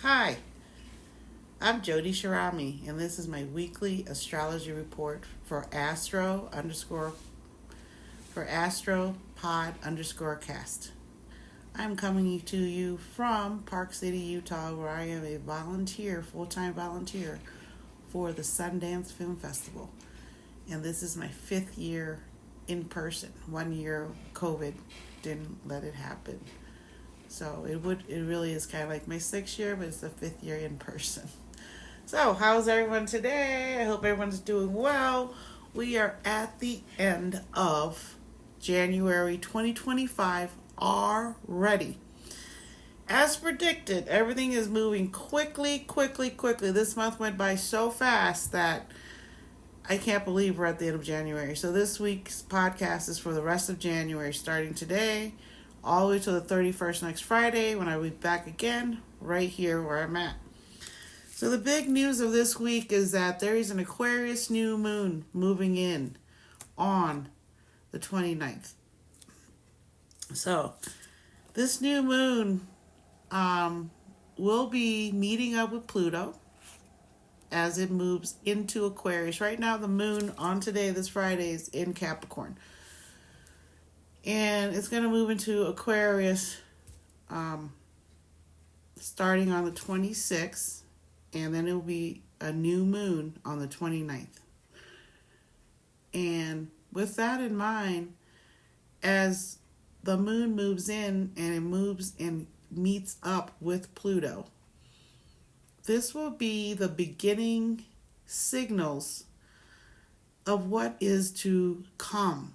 Hi, I'm Jody Shirami, and this is my weekly astrology report for astropod_cast. I'm coming to you from Park City, Utah, where I am a full-time volunteer for the Sundance Film Festival. And this is my 5th year in person. 1 year COVID didn't let it happen. So it really is kind of like my 6th year, but it's the 5th year in person. So how's everyone today? I hope everyone's doing well. We are at the end of January 2025 already. As predicted, everything is moving quickly. This month went by so fast that I can't believe we're at the end of January. So this week's podcast is for the rest of January, starting today, all the way to the 31st next Friday, when I will be back again, right here where I'm at. So the big news of this week is that there is an Aquarius new moon moving in on the 29th. So this new moon will be meeting up with Pluto as it moves into Aquarius. Right now the moon on today, this Friday, is in Capricorn. And it's going to move into Aquarius starting on the 26th. And then it will be a new moon on the 29th. And with that in mind, as the moon moves in and it moves and meets up with Pluto, this will be the beginning signals of what is to come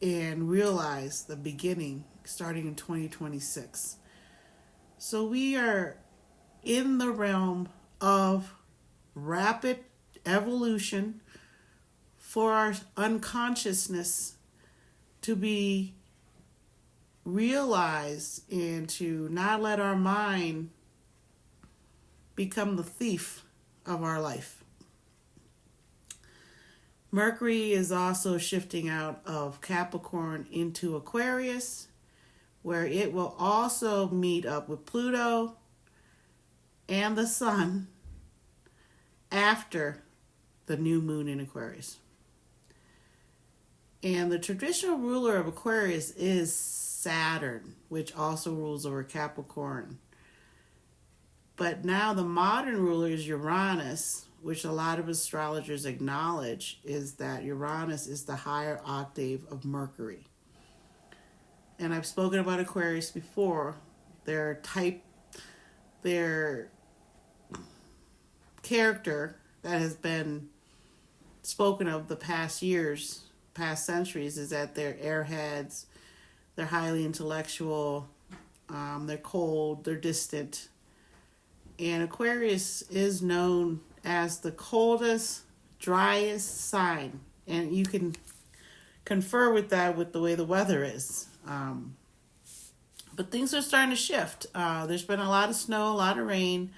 and realize the beginning starting in 2026. So we are in the realm of rapid evolution for our unconsciousness to be realized and to not let our mind become the thief of our life. Mercury is also shifting out of Capricorn into Aquarius, where it will also meet up with Pluto and the sun after the new moon in Aquarius. And the traditional ruler of Aquarius is Saturn, which also rules over Capricorn. But now the modern ruler is Uranus, which a lot of astrologers acknowledge is that Uranus is the higher octave of Mercury. And I've spoken about Aquarius before. Their character that has been spoken of the past centuries, is that they're airheads, they're highly intellectual, they're cold, they're distant. And Aquarius is known as the coldest, driest sign. And you can confer with that with the way the weather is. But things are starting to shift. There's been a lot of snow, a lot of rain.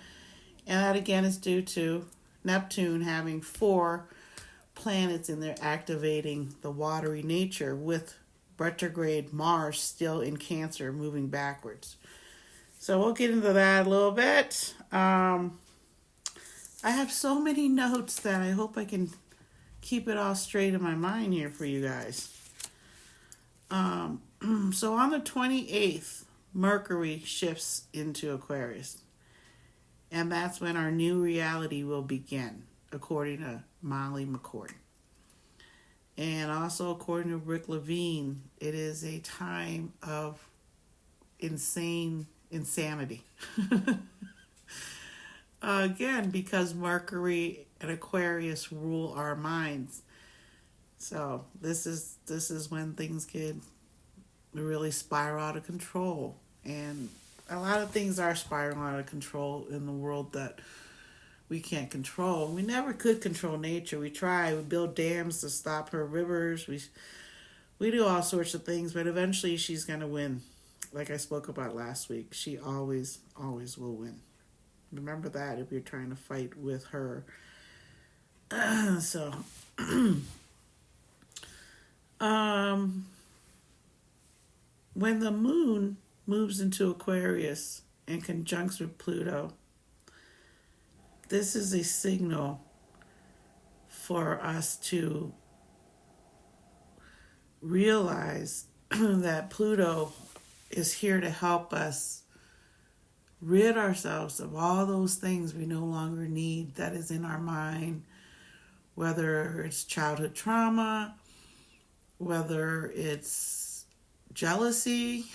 And that again is due to Neptune having 4 planets in there activating the watery nature, with retrograde Mars still in Cancer moving backwards. So we'll get into that a little bit. I have so many notes that I hope I can keep it all straight in my mind here for you guys. So on the 28th, Mercury shifts into Aquarius. And that's when our new reality will begin, according to Molly McCord. And also according to Rick Levine, it is a time of insanity. Again, because Mercury and Aquarius rule our minds. So this is when things get really spiral out of control. And a lot of things are spiraling out of control in the world that we can't control. We never could control nature. We try. We build dams to stop her rivers. We do all sorts of things, but eventually she's going to win. Like I spoke about last week, she always will win. Remember that if you're trying to fight with her. When the moon moves into Aquarius, in conjunction with Pluto, this is a signal for us to realize that Pluto is here to help us rid ourselves of all those things we no longer need that is in our mind, whether it's childhood trauma, whether it's jealousy,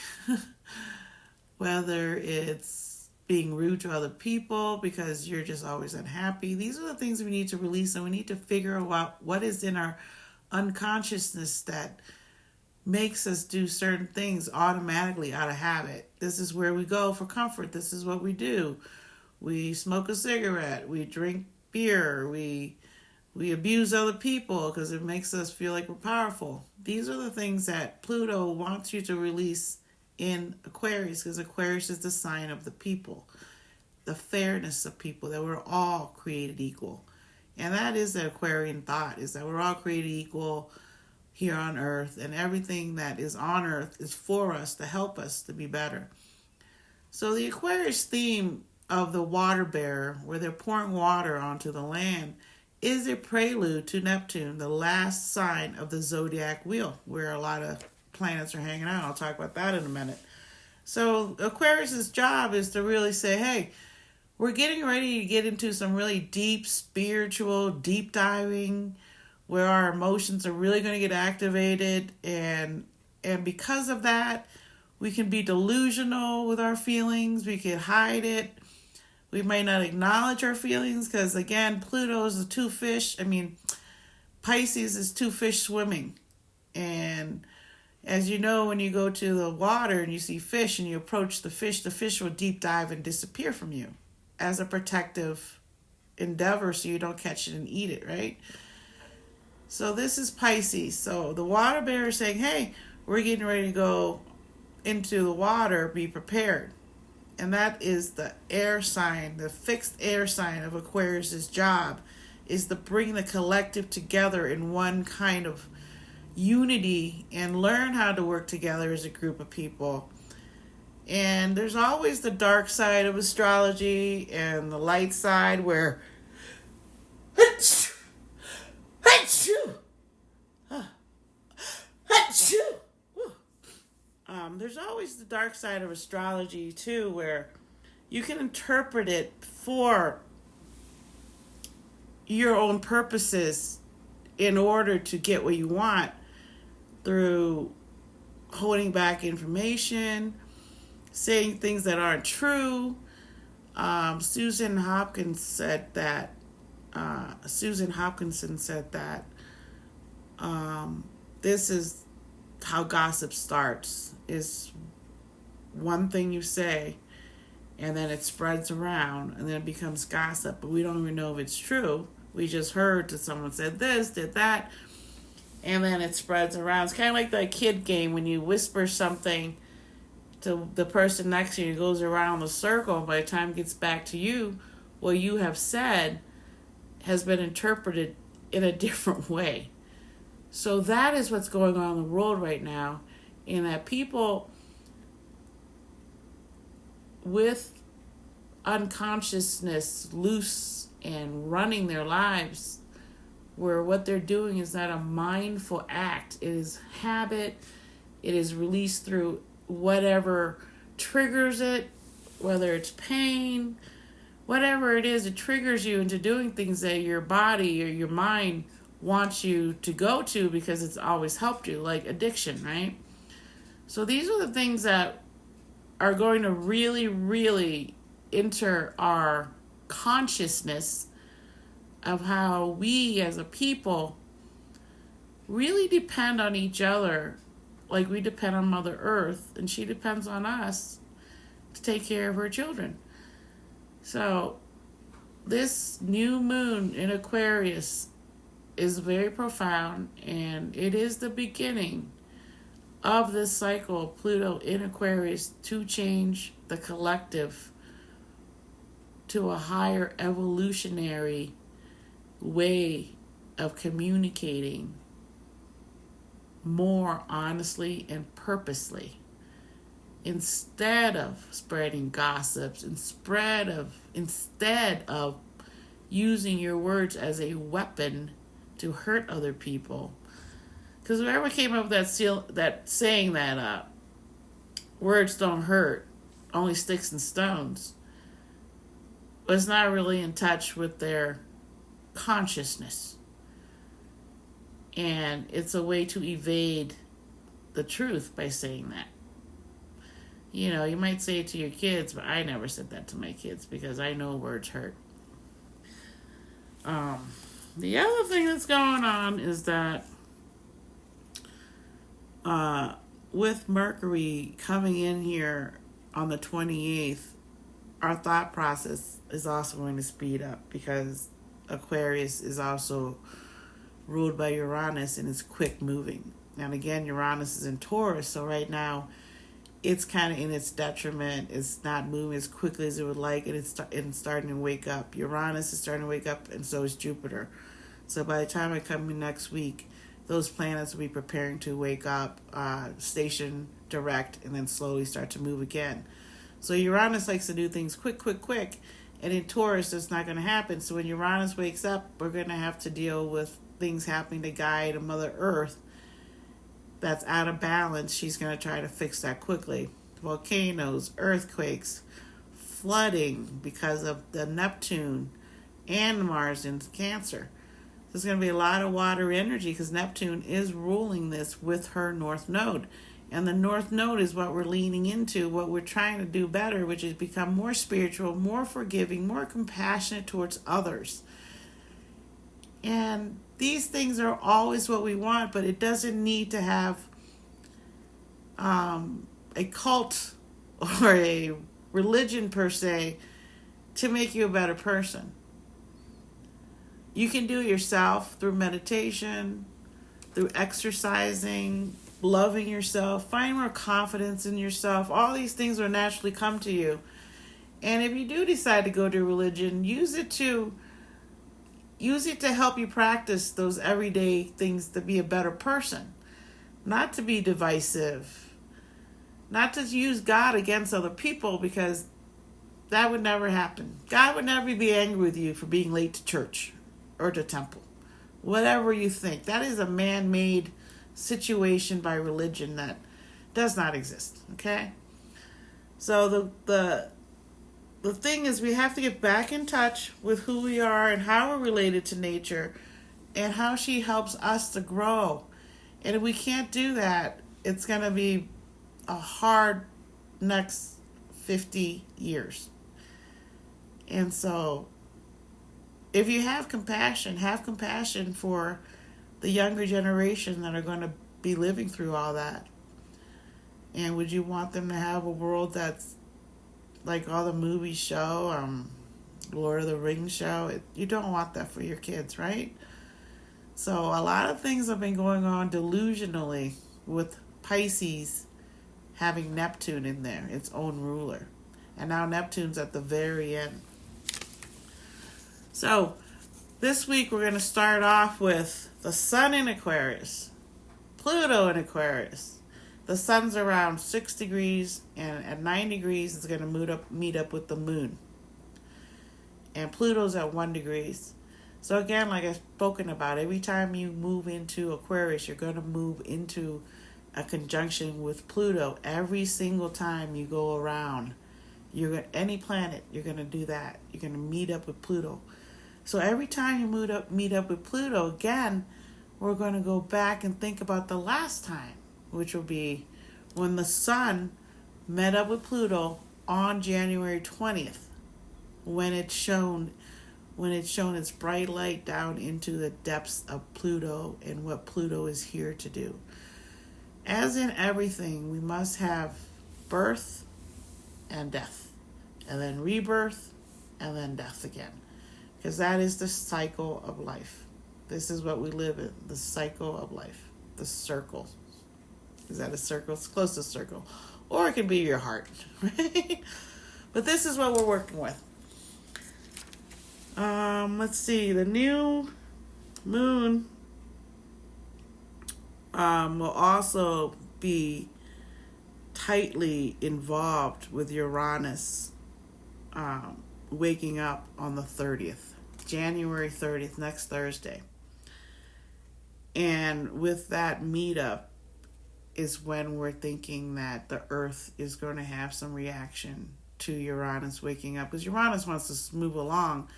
whether it's being rude to other people because you're just always unhappy. These are the things we need to release, and we need to figure out what is in our unconsciousness that makes us do certain things automatically out of habit. This is where we go for comfort. This is what we do. We smoke a cigarette. We drink beer. We abuse other people because it makes us feel like we're powerful. These are the things that Pluto wants you to release in Aquarius, because Aquarius is the sign of the people, the fairness of people, that we're all created equal. And that is the Aquarian thought, is that we're all created equal here on Earth, and everything that is on Earth is for us to help us to be better. So the Aquarius theme of the water bearer, where they're pouring water onto the land, is a prelude to Neptune, the last sign of the zodiac wheel, where a lot of planets are hanging out. I'll talk about that in a minute. So Aquarius's job is to really say, hey, we're getting ready to get into some really deep spiritual, deep diving, where our emotions are really going to get activated, and because of that, we can be delusional with our feelings. We can hide it. We might not acknowledge our feelings because, again, Pluto is Pisces is two fish swimming. And as you know, when you go to the water and you see fish and you approach the fish will deep dive and disappear from you as a protective endeavor so you don't catch it and eat it, right? So this is Pisces. So the water bearer is saying, hey, we're getting ready to go into the water, be prepared. And that is the air sign, the fixed air sign of Aquarius's job, is to bring the collective together in one kind of unity and learn how to work together as a group of people. And there's always the dark side of astrology and the light side where there's always the dark side of astrology too, where you can interpret it for your own purposes in order to get what you want through holding back information, saying things that aren't true. Susan Hopkinson said that this is how gossip starts, is one thing you say and then it spreads around and then it becomes gossip, but we don't even know if it's true. We just heard that someone said this, did that, and then it spreads around. It's kind of like that kid game when you whisper something to the person next to you, it goes around the circle. By the time it gets back to you, what you have said has been interpreted in a different way. So that is what's going on in the world right now, in that people with unconsciousness loose and running their lives, where what they're doing is not a mindful act. It is habit. It is released through whatever triggers it, whether it's pain, whatever it is, it triggers you into doing things that your body or your mind wants you to go to because it's always helped you, like addiction, right? So these are the things that are going to really, really enter our consciousness of how we as a people really depend on each other, like we depend on Mother Earth, and she depends on us to take care of her children. So this new moon in Aquarius is very profound, and it is the beginning of this cycle of Pluto in Aquarius to change the collective to a higher evolutionary way of communicating more honestly and purposely instead of spreading gossips, instead of using your words as a weapon to hurt other people. Because whoever came up with that saying that words don't hurt, only sticks and stones, was not really in touch with their consciousness. And it's a way to evade the truth by saying that. You know, you might say it to your kids, but I never said that to my kids because I know words hurt. The other thing that's going on is that with Mercury coming in here on the 28th, our thought process is also going to speed up because Aquarius is also ruled by Uranus and is quick moving. And again, Uranus is in Taurus, so right now it's kind of in its detriment. It's not moving as quickly as it would like, and it's starting to wake up. Uranus is starting to wake up, and so is Jupiter. So by the time I come in next week, those planets will be preparing to wake up, station direct, and then slowly start to move again. So Uranus likes to do things quick, and in Taurus, that's not going to happen. So when Uranus wakes up, we're going to have to deal with things happening to Gaia, to Mother Earth, that's out of balance. She's going to try to fix that quickly. Volcanoes, earthquakes, flooding because of the Neptune and Mars in Cancer. There's going to be a lot of water energy because Neptune is ruling this with her North Node. And the North Node is what we're leaning into, what we're trying to do better, which is become more spiritual, more forgiving, more compassionate towards others. And these things are always what we want, but it doesn't need to have a cult or a religion per se to make you a better person. You can do it yourself through meditation, through exercising, loving yourself, find more confidence in yourself. All these things will naturally come to you. And if you do decide to go to religion, use it to help you practice those everyday things to be a better person. Not to be divisive. Not to use God against other people, because that would never happen. God would never be angry with you for being late to church or to temple. Whatever you think. That is a man-made situation by religion that does not exist. Okay? So the thing is, we have to get back in touch with who we are and how we're related to nature and how she helps us to grow. And if we can't do that, it's going to be a hard next 50 years. And so if you have compassion for the younger generation that are going to be living through all that. And would you want them to have a world that's like all the movies show, Lord of the Rings show? You don't want that for your kids, right? So a lot of things have been going on delusionally with Pisces having Neptune in there, its own ruler. And now Neptune's at the very end. So this week we're going to start off with the Sun in Aquarius, Pluto in Aquarius. The Sun's around 6 degrees, and at 9 degrees it's going to meet up with the Moon. And Pluto's at 1 degree. So again, like I've spoken about, every time you move into Aquarius, you're going to move into a conjunction with Pluto. Every single time you go around, any planet, you're going to do that. You're going to meet up with Pluto. So every time you meet up with Pluto, again, we're going to go back and think about the last time, which will be when the Sun met up with Pluto on January 20th, when it shone its bright light down into the depths of Pluto and what Pluto is here to do. As in everything, we must have birth and death, and then rebirth, and then death again. Because that is the cycle of life. This is what we live in, the cycle of life, the circle. Is that a circle? It's close to a circle. Or it can be your heart, right? But this is what we're working with. Let's see. The new moon will also be tightly involved with Uranus waking up on the 30th, January 30th, next Thursday. And with that meetup is when we're thinking that the Earth is going to have some reaction to Uranus waking up. Because Uranus wants to move along,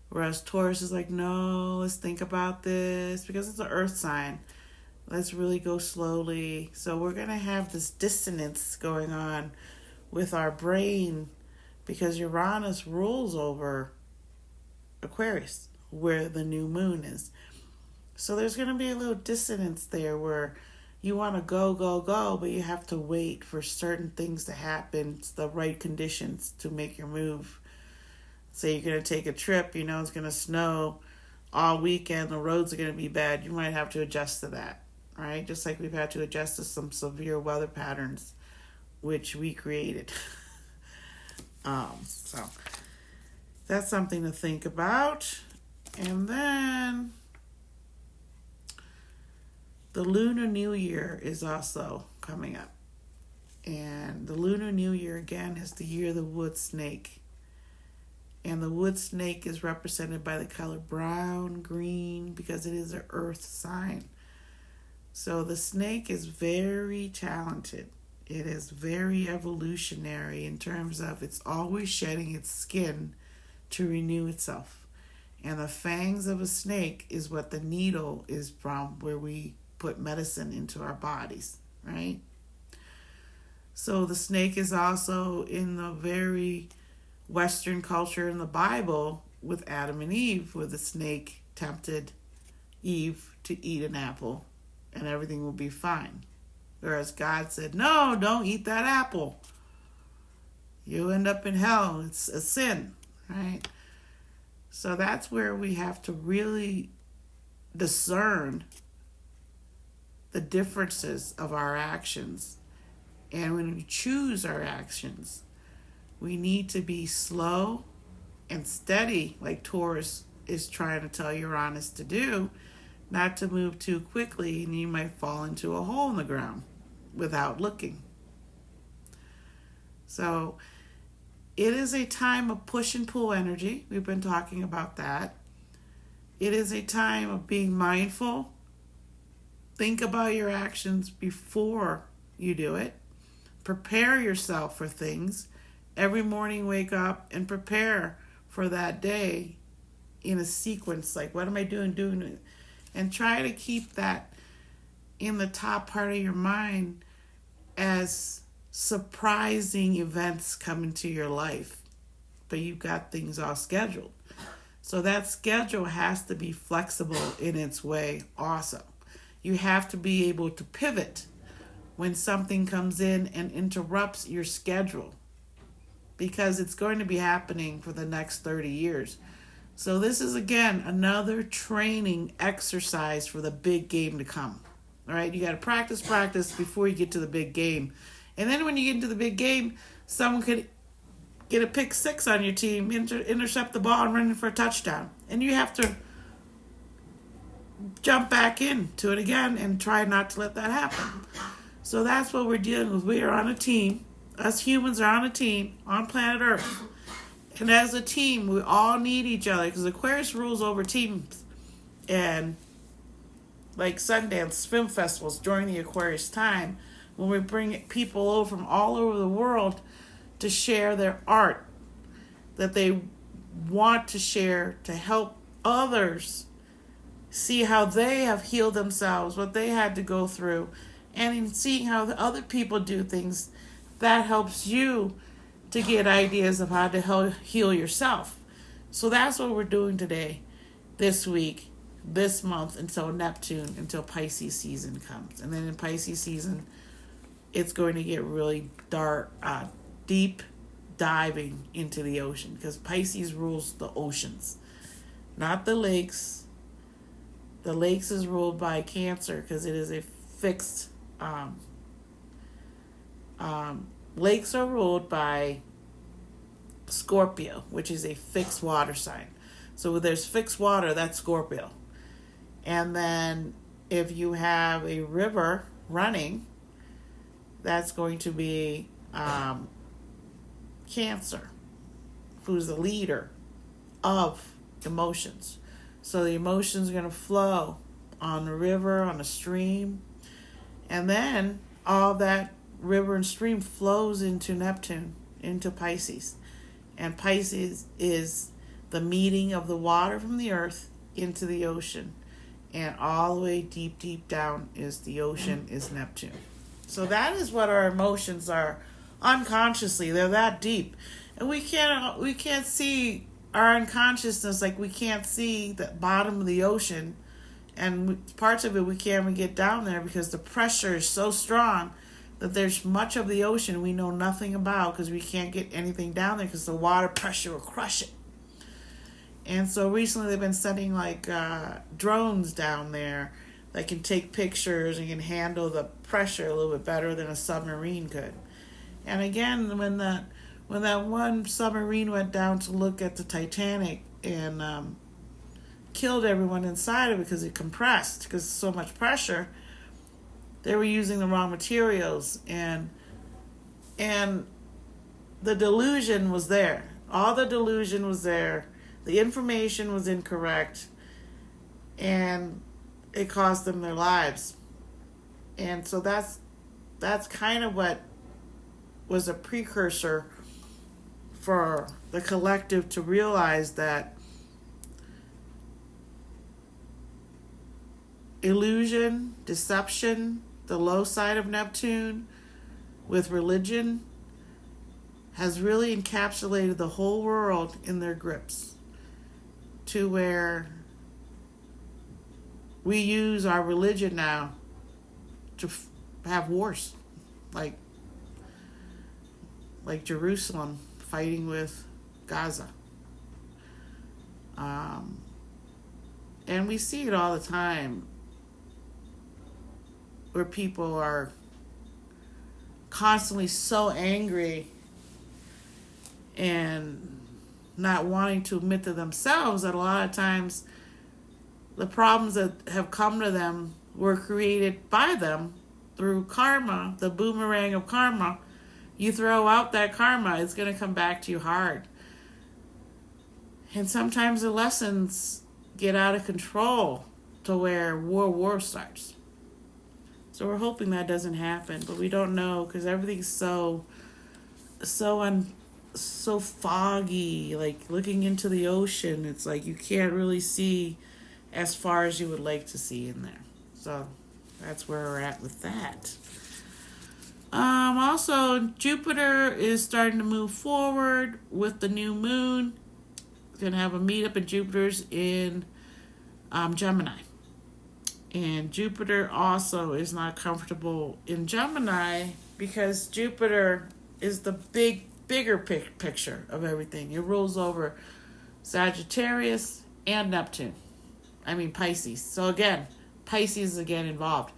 whereas Taurus is like, no, let's think about this, because it's an Earth sign. Let's really go slowly. So we're going to have this dissonance going on with our brain because Uranus rules over Aquarius, where the new moon is. So there's going to be a little dissonance there where you want to go, go, go, but you have to wait for certain things to happen, the right conditions to make your move. Say you're going to take a trip, you know it's going to snow all weekend, the roads are going to be bad. You might have to adjust to that, right? Just like we've had to adjust to some severe weather patterns, which we created. So that's something to think about. And then the Lunar New Year is also coming up. And the Lunar New Year, again, is the year of the wood snake. And the wood snake is represented by the color brown, green, because it is an earth sign. So the snake is very talented. It is very evolutionary in terms of it's always shedding its skin to renew itself. And the fangs of a snake is what the needle is from, where we put medicine into our bodies, right? So the snake is also in the very Western culture in the Bible with Adam and Eve, where the snake tempted Eve to eat an apple and everything will be fine. Whereas God said, no, don't eat that apple. You'll end up in hell. It's a sin, right? So that's where we have to really discern the differences of our actions. And when we choose our actions, we need to be slow and steady, like Taurus is trying to tell Uranus to do, not to move too quickly, and you might fall into a hole in the ground without looking. So it is a time of push and pull energy. We've been talking about that. It is a time of being mindful. Think about your actions before you do it. Prepare yourself for things. Every morning wake up and prepare for that day in a sequence. Like, what am I doing it? And try to keep that in the top part of your mind as surprising events come into your life. But you've got things all scheduled. So that schedule has to be flexible in its way also. You have to be able to pivot when something comes in and interrupts your schedule, because it's going to be happening for the next 30 years. So this is, again, another training exercise for the big game to come. All right, you got to practice before you get to the big game. And then when you get into the big game, someone could get a pick six on your team, intercept the ball and run in for a touchdown. And you have to jump back into it again and try not to let that happen. So that's what we're dealing with. We are on a team. Us humans are on a team on planet Earth. And as a team, we all need each other, because Aquarius rules over teams. And like Sundance film festivals during the Aquarius time, when we bring people over from all over the world to share their art that they want to share, to help others see how they have healed themselves, what they had to go through, and in seeing how the other people do things, that helps you to get ideas of how to heal yourself. So that's what we're doing today, this week, this month, until Neptune, until Pisces season comes. And then in Pisces season, it's going to get really dark, deep diving into the ocean, because Pisces rules the oceans, not the lakes. The lakes is ruled by Cancer, because it is a fixed. Lakes are ruled by Scorpio, which is a fixed water sign. So when there's fixed water, that's Scorpio. And then if you have a river running, That's going to be Cancer, who's the leader of emotions. So the emotions are going to flow on the river, on the stream, and then all that river and stream flows into Neptune, into Pisces. And Pisces is the meeting of the water from the earth into the ocean. And all the way deep, deep down is the ocean, is Neptune. So that is what our emotions are unconsciously. They're that deep. And we can't see our unconsciousness, like we can't see the bottom of the ocean. And parts of it we can't even get down there because the pressure is so strong that there's much of the ocean we know nothing about because we can't get anything down there because the water pressure will crush it. And so recently they've been sending like drones down there that can take pictures and can handle the pressure a little bit better than a submarine could. And again, when that one submarine went down to look at the Titanic and killed everyone inside of it because it compressed because so much pressure, they were using the wrong materials, and the delusion was there. All the delusion was there. The information was incorrect, and it cost them their lives. And so that's kind of what was a precursor for the collective to realize that illusion, deception, the low side of Neptune with religion has really encapsulated the whole world in their grips, to where we use our religion now to have wars, like Jerusalem fighting with Gaza. And we see it all the time, where people are constantly so angry and not wanting to admit to themselves that a lot of times the problems that have come to them were created by them through karma, the boomerang of karma. You throw out that karma, it's going to come back to you hard. And sometimes the lessons get out of control to where war starts. So we're hoping that doesn't happen, but we don't know because everything's so foggy. Like looking into the ocean, it's like you can't really see as far as you would like to see in there. So that's where we're at with that. Also, Jupiter is starting to move forward with the new moon. It's going to have a meetup in Jupiter's in Gemini. And Jupiter also is not comfortable in Gemini because Jupiter is the bigger picture of everything. It rules over Sagittarius and Neptune. Pisces. So again, Pisces is again involved.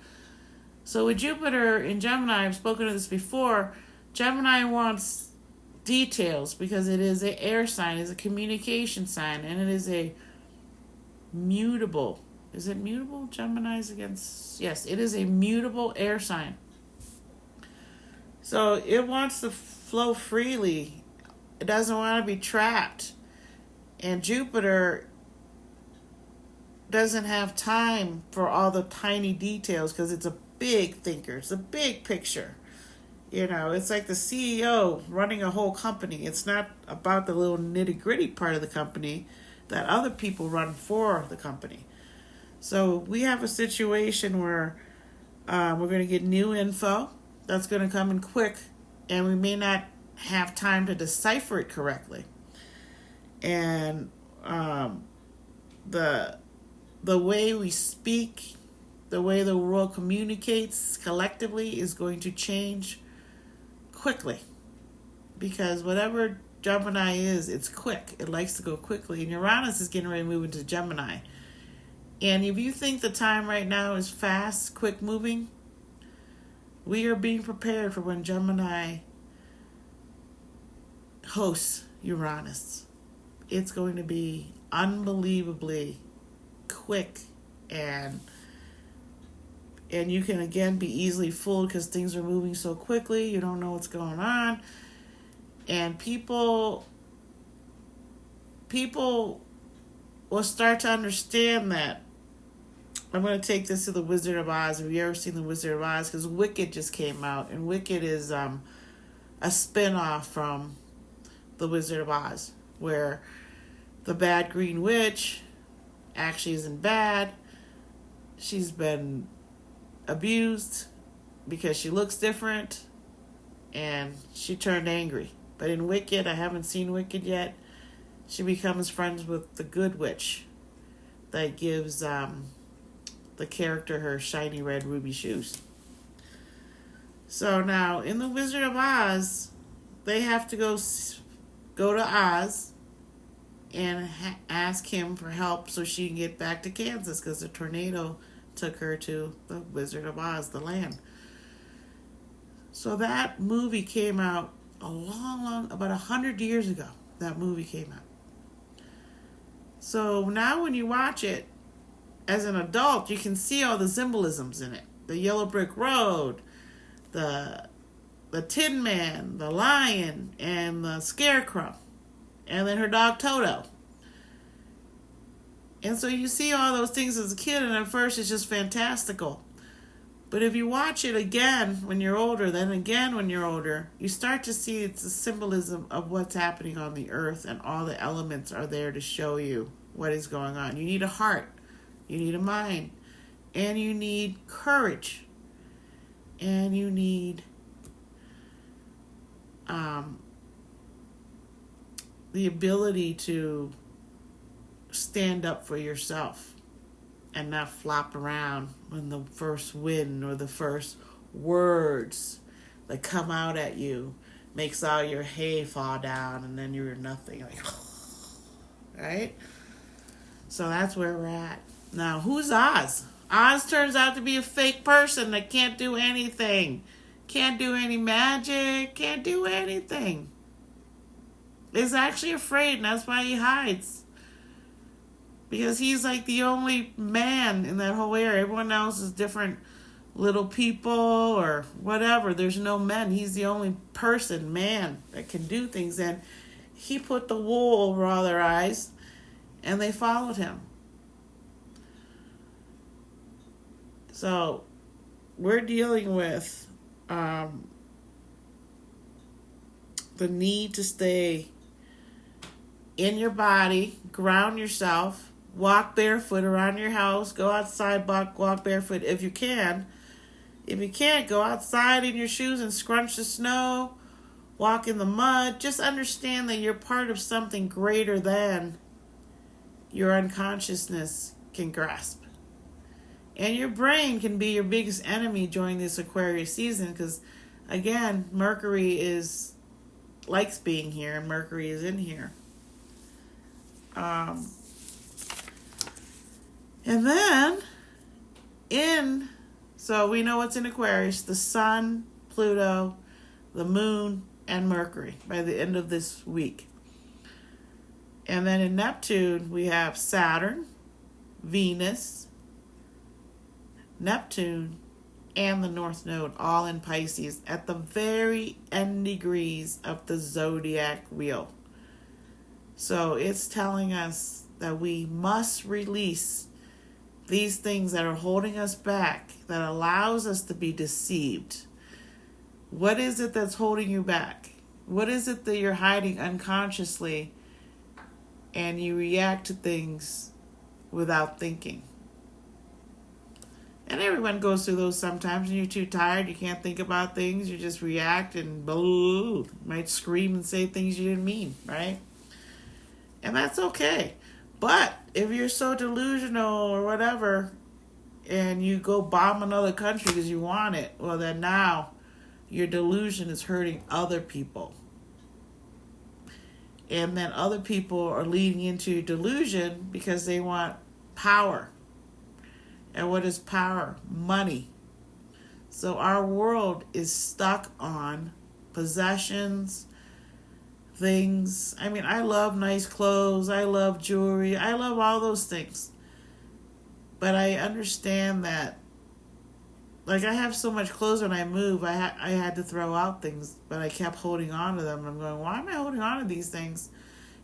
So with Jupiter in Gemini, I've spoken of this before, Gemini wants details because it is an air sign, it's a communication sign, and it is a mutable. Is it mutable? Gemini's against... Yes, it is a mutable air sign. So it wants to flow freely. It doesn't want to be trapped. And Jupiter doesn't have time for all the tiny details because it's a big thinker. It's a big picture. It's like the CEO running a whole company. It's not about the little nitty-gritty part of the company that other people run for the company. So we have a situation where we're going to get new info that's going to come in quick, and we may not have time to decipher it correctly. And the way we speak, the way the world communicates collectively is going to change quickly. Because whatever Gemini is, it's quick. It likes to go quickly. And Uranus is getting ready to move into Gemini. And if you think the time right now is fast, quick moving, we are being prepared for when Gemini hosts Uranus. It's going to be unbelievably quick, and And you can, again, be easily fooled because things are moving so quickly. You don't know what's going on. And people will start to understand that. I'm going to take this to the Wizard of Oz. Have you ever seen the Wizard of Oz? Because Wicked just came out. And Wicked is a spin-off from the Wizard of Oz, where the bad green witch actually isn't bad. She's been abused because she looks different, and she turned angry. But in Wicked, I haven't seen Wicked yet, she becomes friends with the good witch that gives the character her shiny red ruby shoes. So now, in the Wizard of Oz, they have to go to Oz and ask him for help so she can get back to Kansas, because the tornado took her to the Wizard of Oz, the land. So that movie came out about 100 years ago. That movie came out. So now when you watch it as an adult, you can see all the symbolisms in it. The yellow brick road, the Tin Man, the lion, and the scarecrow, and then her dog Toto. And so you see all those things as a kid, and at first it's just fantastical. But if you watch it again when you're older, then again when you're older, you start to see it's a symbolism of what's happening on the earth, and all the elements are there to show you what is going on. You need a heart, you need a mind, and you need courage, and you need the ability to stand up for yourself and not flop around when the first wind or the first words that come out at you makes all your hay fall down, and then you're nothing. Like, right? So that's where we're at. Now, who's Oz? Oz turns out to be a fake person that can't do anything. Can't do any magic. Can't do anything. Is actually afraid, and that's why he hides. Because he's like the only man in that whole area. Everyone else is different little people or whatever. There's no men. He's the only man that can do things. And he put the wool over all their eyes, and they followed him. So we're dealing with the need to stay in your body, ground yourself, walk barefoot around your house, go outside, walk barefoot if you can. If you can't, go outside in your shoes and scrunch the snow, walk in the mud. Just understand that you're part of something greater than your unconsciousness can grasp. And your brain can be your biggest enemy during this Aquarius season, because, again, Mercury likes being here, and Mercury is in here. And then so we know what's in Aquarius: the Sun, Pluto, the Moon, and Mercury by the end of this week. And then in Neptune, we have Saturn, Venus, Neptune, and the North Node, all in Pisces at the very end degrees of the zodiac wheel. So it's telling us that we must release these things that are holding us back, that allows us to be deceived. What is it that's holding you back? What is it that you're hiding unconsciously, and you react to things without thinking? And everyone goes through those sometimes, and you're too tired, you can't think about things, you just react and you might scream and say things you didn't mean, right? And that's okay. But if you're so delusional or whatever, and you go bomb another country because you want it, well, then now your delusion is hurting other people. And then other people are leading into delusion because they want power. And what is power? Money. So our world is stuck on possessions, things. I mean, I love nice clothes. I love jewelry. I love all those things. But I understand that like I have so much clothes when I move. I had to throw out things, but I kept holding on to them. And I'm going, why am I holding on to these things?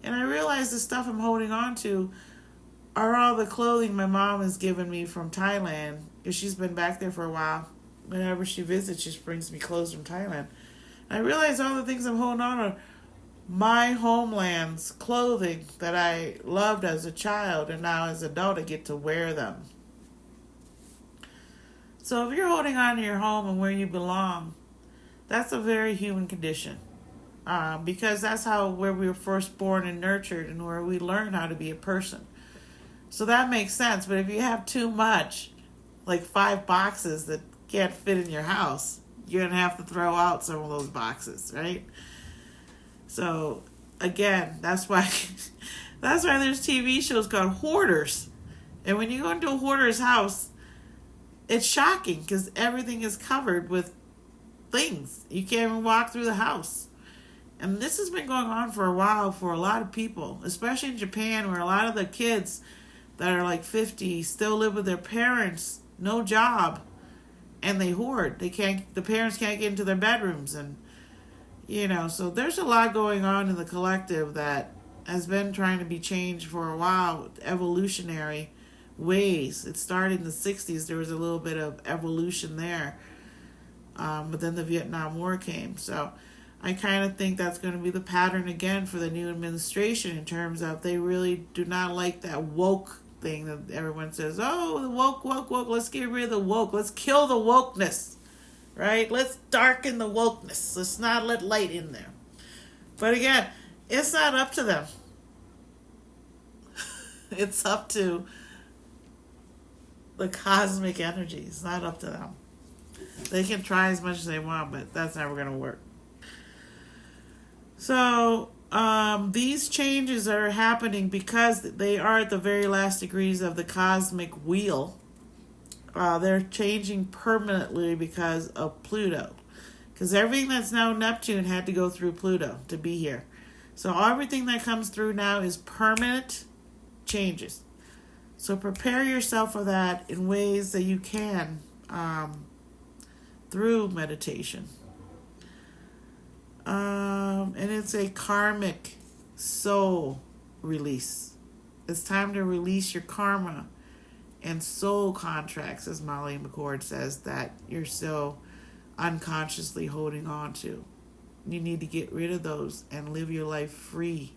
And I realized the stuff I'm holding on to are all the clothing my mom has given me from Thailand, because she's been back there for a while. Whenever she visits, she brings me clothes from Thailand. I realize all the things I'm holding on to, my homeland's clothing that I loved as a child, and now as an adult I get to wear them. So if you're holding on to your home and where you belong, that's a very human condition. Because that's where we were first born and nurtured, and where we learn how to be a person. So that makes sense. But if you have too much, like 5 boxes that can't fit in your house, you're going to have to throw out some of those boxes, right? So again, that's why there's TV shows called Hoarders. And when you go into a hoarder's house, it's shocking because everything is covered with things. You can't even walk through the house. And this has been going on for a while for a lot of people, especially in Japan, where a lot of the kids that are like 50 still live with their parents, no job, and they hoard. The parents can't get into their bedrooms, and so there's a lot going on in the collective that has been trying to be changed for a while, evolutionary ways. It started in the 60s. There was a little bit of evolution there, but then the Vietnam War came. So I kind of think that's going to be the pattern again for the new administration, in terms of they really do not like that woke thing that everyone says, oh, the woke, let's get rid of the woke. Let's kill the wokeness, right? Let's darken the wokeness. Let's not let light in there. But again, it's not up to them. It's up to the cosmic energy. It's not up to them. They can try as much as they want, but that's never going to work. So these changes are happening because they are at the very last degrees of the cosmic wheel. They're changing permanently because of Pluto. Because everything that's now Neptune had to go through Pluto to be here. So everything that comes through now is permanent changes. So prepare yourself for that in ways that you can through meditation. And it's a karmic soul release. It's time to release your karma and soul contracts, as Molly McCord says, that you're so unconsciously holding on to. You need to get rid of those and live your life free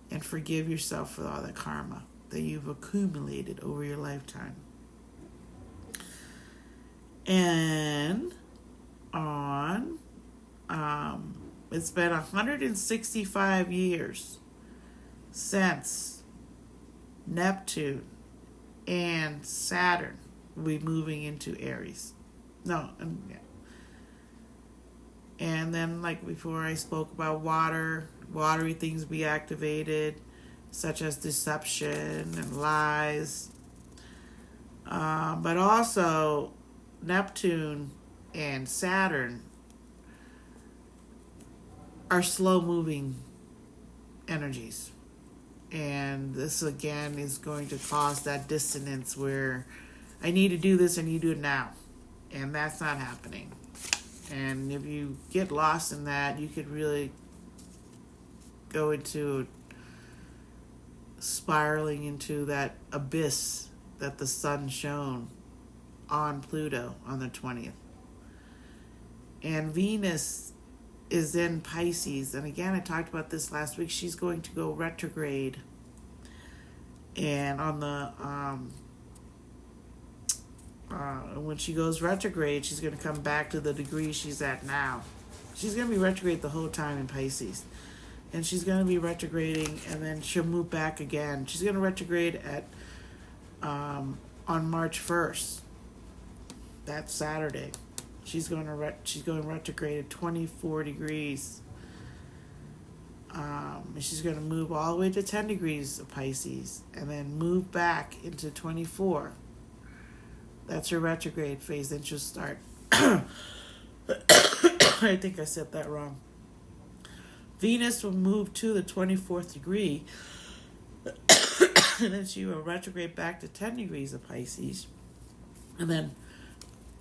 and forgive yourself for all the karma that you've accumulated over your lifetime. And it's been 165 years since Neptune and Saturn will be moving into Aries. And then, like before, I spoke about watery things be activated, such as deception and lies. But also, Neptune and Saturn are slow-moving energies. And this, again, is going to cause that dissonance where I need to do this, I need to do it now. And that's not happening. And if you get lost in that, you could really go into spiraling into that abyss that the sun shone on Pluto on the 20th. And Venus is in Pisces. And again, I talked about this last week. She's going to go retrograde. And on the when she goes retrograde, she's going to come back to the degree she's at now. She's going to be retrograde the whole time in Pisces. And she's going to be retrograding, and then she'll move back again. She's going to retrograde on March 1st. That's Saturday. She's going retrograde at 24 degrees. And she's going to move all the way to 10 degrees of Pisces, and then move back into 24. That's her retrograde phase. Then she'll start. I think I said that wrong. Venus will move to the 24th degree, and then she will retrograde back to 10 degrees of Pisces. And then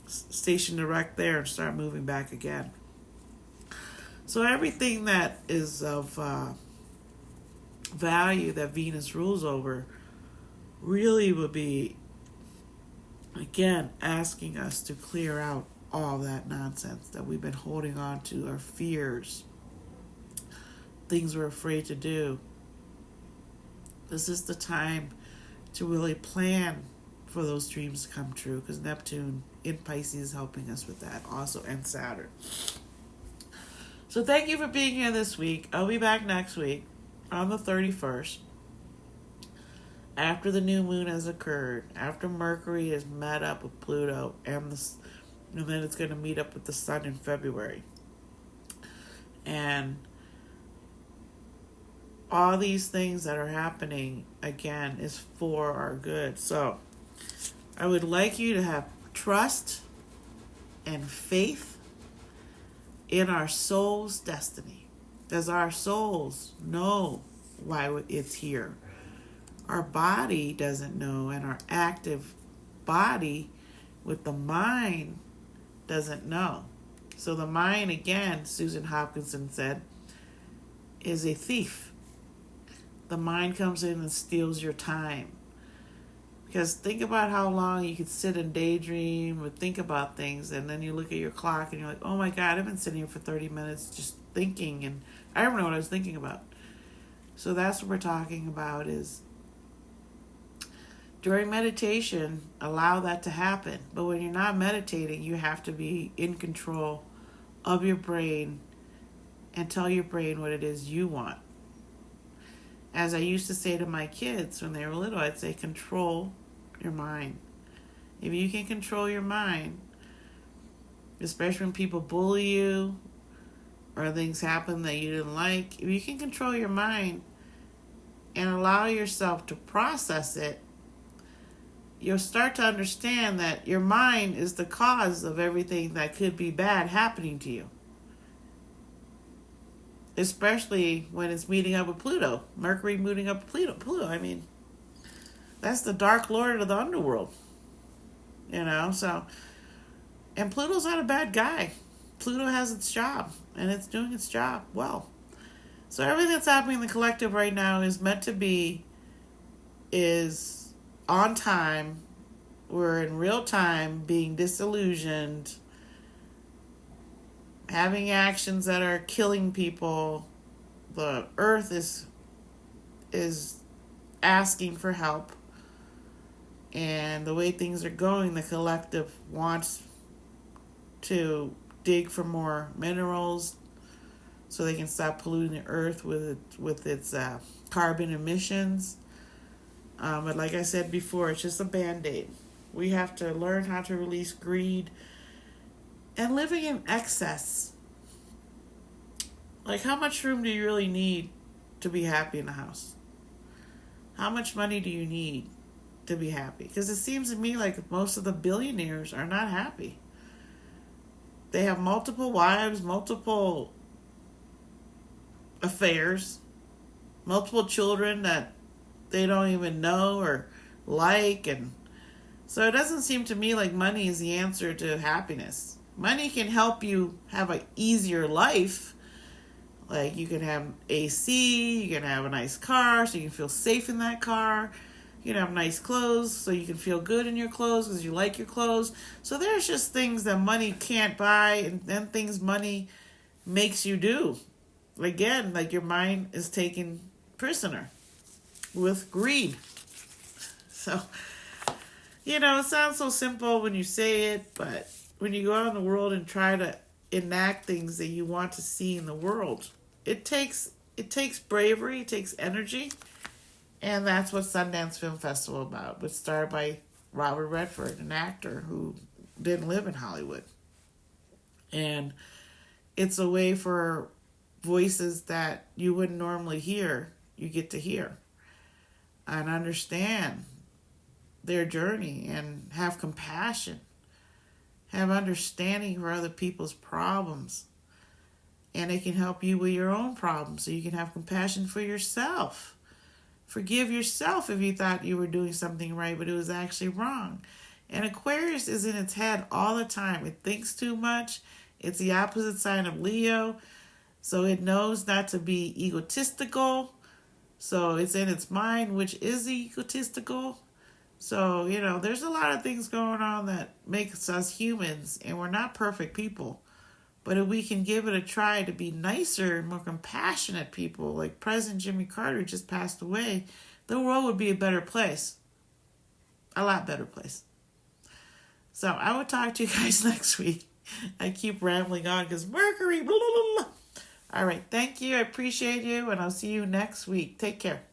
station direct there and start moving back again. So everything that is of value that Venus rules over really would be, again, asking us to clear out all that nonsense that we've been holding on to, our fears, things we're afraid to do. This is the time to really plan for those dreams to come true, because Neptune in Pisces is helping us with that also, and Saturn. So thank you for being here this week. I'll be back next week on the 31st, after the new moon has occurred, after Mercury has met up with Pluto, and then it's going to meet up with the Sun in February. And all these things that are happening, again, is for our good. So I would like you to have trust and faith in our soul's destiny, because our souls know why it's here. Our body doesn't know, and our active body with the mind doesn't know. So the mind, again, Susan Hopkinson said, is a thief. The mind comes in and steals your time. Because think about how long you could sit and daydream or think about things, and then you look at your clock and you're like, oh my God, I've been sitting here for 30 minutes just thinking, and I don't know what I was thinking about. So that's what we're talking about, is during meditation, allow that to happen. But when you're not meditating, you have to be in control of your brain and tell your brain what it is you want. As I used to say to my kids when they were little, I'd say, control your mind. If you can control your mind, especially when people bully you or things happen that you didn't like, if you can control your mind and allow yourself to process it, you'll start to understand that your mind is the cause of everything that could be bad happening to you. Especially when it's meeting up with Pluto. Mercury meeting up with Pluto. I mean, that's the dark lord of the underworld. You know, so, and Pluto's not a bad guy. Pluto has its job, and it's doing its job well. So everything that's happening in the collective right now is meant to be, is on time. We're in real time being disillusioned, having actions that are killing people. The earth is asking for help. And the way things are going, the collective wants to dig for more minerals so they can stop polluting the earth with its carbon emissions. But like I said before, it's just a Band-Aid. We have to learn how to release greed and living in excess. Like, how much room do you really need to be happy in the house? How much money do you need to be happy? Because it seems to me like most of the billionaires are not happy. They have multiple wives, multiple affairs, multiple children that they don't even know or like, and so it doesn't seem to me like money is the answer to happiness. Money can help you have an easier life. Like, you can have AC, you can have a nice car so you can feel safe in that car. You can have nice clothes so you can feel good in your clothes because you like your clothes. So there's just things that money can't buy, and then things money makes you do. Again, like, your mind is taken prisoner with greed. So, you know, it sounds so simple when you say it, but when you go out in the world and try to enact things that you want to see in the world, it takes bravery, it takes energy, and that's what Sundance Film Festival is about. It started by Robert Redford, an actor who didn't live in Hollywood. And it's a way for voices that you wouldn't normally hear, you get to hear and understand their journey and have compassion, have understanding for other people's problems. And it can help you with your own problems so you can have compassion for yourself. Forgive yourself if you thought you were doing something right, but it was actually wrong. And Aquarius is in its head all the time. It thinks too much. It's the opposite sign of Leo. So it knows not to be egotistical. So it's in its mind, which is egotistical. So, there's a lot of things going on that makes us humans, and we're not perfect people. But if we can give it a try to be nicer and more compassionate people, like President Jimmy Carter just passed away, the world would be a better place. A lot better place. So I will talk to you guys next week. I keep rambling on because Mercury, blah, blah, blah. All right, thank you. I appreciate you, and I'll see you next week. Take care.